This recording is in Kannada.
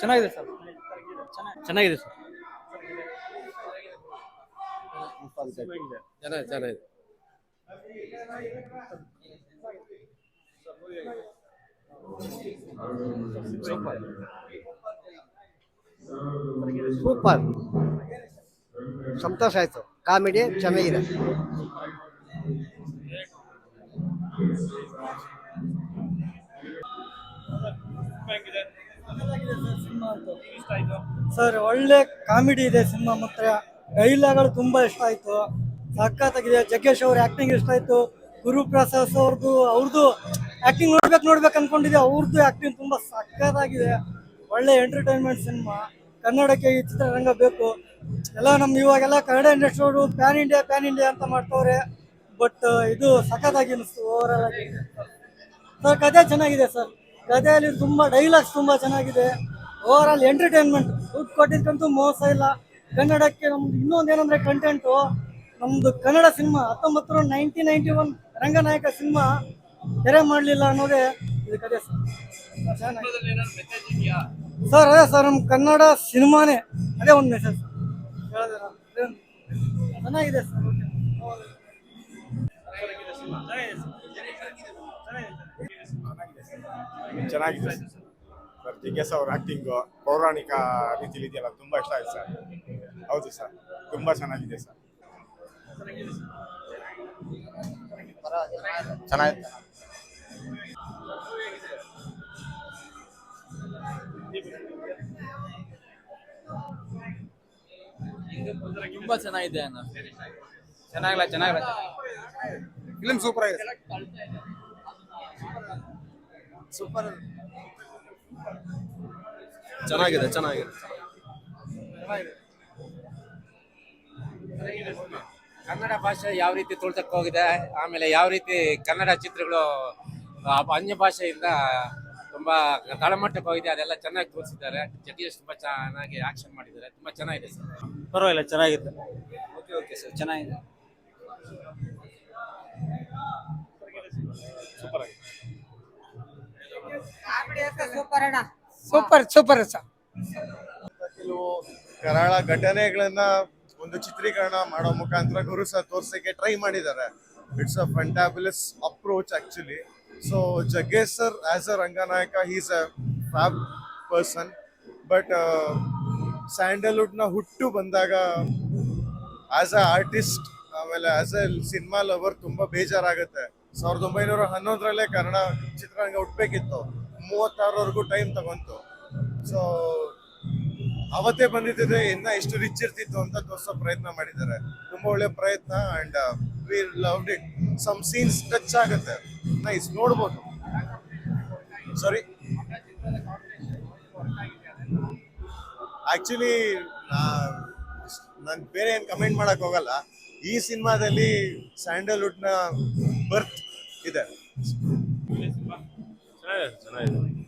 ಚೆನ್ನಾಗಿದೆ ಸರ್. ಚೆನ್ನಾಗಿದೆ ಸರ್. ಚೆನ್ನಾಗಿದೆ. ಸೂಪರ್, ಸಂತೋಷ ಆಯ್ತು. ಕಾಮಿಡಿ ಚೆನ್ನಾಗಿದೆ. ಸರ್ ಒಳ್ಳೆ ಕಾಮಿಡಿ ಇದೆ ಸಿನಿಮಾ. ಮಾತ್ರ ಡೈಲಾಗ್ಗಳು ತುಂಬಾ ಇಷ್ಟ ಆಯ್ತು, ಸಖತ್ತಾಗಿದೆ. ಜಗ್ಗೇಶ್ ಅವ್ರ ಆಕ್ಟಿಂಗ್ ಇಷ್ಟ ಆಯ್ತು. ಗುರುಪ್ರಸಾದ್ ಅವ್ರದ್ದು ಆಕ್ಟಿಂಗ್ ನೋಡ್ಬೇಕು ಅನ್ಕೊಂಡಿದ್ದೆ. ಅವ್ರದ್ದು ಆಕ್ಟಿಂಗ್ ತುಂಬಾ ಸಖತ್ತಾಗಿದೆ. ಒಳ್ಳೆ ಎಂಟರ್ಟೈನ್ಮೆಂಟ್ ಸಿನಿಮಾ. ಕನ್ನಡಕ್ಕೆ ಈ ಚಿತ್ರರಂಗ ಬೇಕು. ಎಲ್ಲ ಇವಾಗೆಲ್ಲ ಕನ್ನಡ ಇಂಡಸ್ಟ್ರಿ ಅವರು ಪ್ಯಾನ್ ಇಂಡಿಯಾ ಅಂತ ಮಾಡ್ತವ್ರೆ. ಬಟ್ ಇದು ಸಖತ್ತಾಗಿ ಅನಿಸ್ತು ಓವರ್ ಆಗಿ. ಸರ್ ಕಥೆ ಚೆನ್ನಾಗಿದೆ ಸರ್. ಕಥೆಯಲ್ಲಿ ತುಂಬಾ ಡೈಲಾಗ್ಸ್ ತುಂಬಾ ಚೆನ್ನಾಗಿದೆ. Over all entertainment. ದುಡ್ಡು ಕೊಟ್ಟಿದ್ದಂತೂ ಮೋಸ ಇಲ್ಲ. ಕನ್ನಡಕ್ಕೆ ನಮ್ದು ಇನ್ನೊಂದು ಏನಂದ್ರೆ ಕಂಟೆಂಟು. ನಮ್ದು ಕನ್ನಡ ಸಿನಿಮಾ 1991 ರಂಗನಾಯಕ ಸಿನಿಮಾ ತೆರೆ ಮಾಡಲಿಲ್ಲ ಅನ್ನೋದೇ ಇದು ಕಥೆ ಸರ್. ಸರ್ ಅದೇ ಸರ್, ನಮ್ಮ ಕನ್ನಡ ಸಿನಿಮಾನೇ ಅದೇ ಒಂದು ಮೆಸೇಜ್ ಚೆನ್ನಾಗಿದೆ ಸರ್. ಚೆನ್ನಾಗಿದೆ ಸರ್. ಜಿಗ್ಗೇಶ್ ಅವ್ರ ಆಕ್ಟಿಂಗು ಪೌರಾಣಿಕ ರೀತಿಲಿ ಇದೆಯಲ್ಲ, ತುಂಬಾ ಇಷ್ಟ ಆಯ್ತು ಸರ್. ಹೌದು ಸರ್, ತುಂಬಾ ಚೆನ್ನಾಗಿದೆ ಸರ್. ಚೆನ್ನಾಗಿದೆ. ತುಂಬಾ ಚೆನ್ನಾಗಿದೆ ಅಣ್ಣ. ಚೆನ್ನಾಗಿಲ್ಲ. ಫಿಲ್ಮ್ ಸೂಪರ್ ಆಗಿದೆ ಸೂಪರ್ ಚೆನ್ನಾಗಿದೆ. ಕನ್ನಡ ಭಾಷೆ ಯಾವ ರೀತಿ ತುಳ್ತಕ್ಕೆ ಹೋಗಿದೆ, ಆಮೇಲೆ ಯಾವ ರೀತಿ ಕನ್ನಡ ಚಿತ್ರಗಳು ಅನ್ಯ ಭಾಷೆಯಿಂದ ತುಂಬಾ ತಳಮಟ್ಟಕ್ಕೆ ಹೋಗಿದೆ, ಅದೆಲ್ಲ ಚೆನ್ನಾಗಿ ತೋರಿಸಿದ್ದಾರೆ. ಜಗ್ಗೇಶ್ ತುಂಬಾ ಚೆನ್ನಾಗಿ ಆಕ್ಷನ್ ಮಾಡಿದ್ದಾರೆ. ತುಂಬಾ ಚೆನ್ನಾಗಿದೆ ಸರ್. ಪರವಾಗಿಲ್ಲ, ಚೆನ್ನಾಗಿದೆ. ಓಕೆ ಸರ್, ಚೆನ್ನಾಗಿದೆ. Super sir. ಕೆಲವು ಕರಾಳ ಘಟನೆಗಳನ್ನ ಒಂದು ಚಿತ್ರೀಕರಣ ಮಾಡೋ ಮುಖಾಂತರ ಗುರು ಸರ್ ತೋರ್ಸಕ್ಕೆ ಟ್ರೈ ಮಾಡಿದ್ದಾರೆ. It's a fantabulous approach actually. So Jaggesh sir as a Ranganayaka is a fab person. But ಸ್ಯಾಂಡಲ್ವುಡ್ನ ಹುಟ್ಟು ಬಂದಾಗ ಆಸ್ ಅ ಆರ್ಟಿಸ್ಟ್, ಆಮೇಲೆ ಆಸ್ ಅ ಸಿನಿಮಾ ಲವರ್ ತುಂಬಾ ಬೇಜಾರಾಗುತ್ತೆ. 1911 ಕನ್ನಡ ಚಿತ್ರರಂಗ ಹುಟ್ಟಬೇಕಿತ್ತು. 36ವರೆಗೂ ಟೈಮ್ ತಗೊಂತು. ಸೊ ಅವತ್ತೇ ಬಂದಿದ್ದರೆ ಇನ್ನ ಎಷ್ಟು ರಿಚ್ ಇರ್ತಿತ್ತು ಅಂತ ತೋರಿಸೋ ಪ್ರಯತ್ನ ಮಾಡಿದ್ದಾರೆ. ತುಂಬಾ ಒಳ್ಳೆ ಪ್ರಯತ್ನ. And we loved it. Some scenes touch ಆಗುತ್ತೆ, ನೈಸ್, ನೋಡ್ಬೋದು. ಸಾರಿ, ಆಕ್ಚುಲಿ ನಾನು ಬೇರೆ ಏನು ಕಮೆಂಟ್ ಮಾಡಕ್ ಹೋಗಲ್ಲ. ಈ ಸಿನಿಮಾದಲ್ಲಿ ಸ್ಯಾಂಡಲ್ವುಡ್ನ ಬರ್ತ್ ಇದೆ. ಚೆನ್ನಾಗಿದೆ.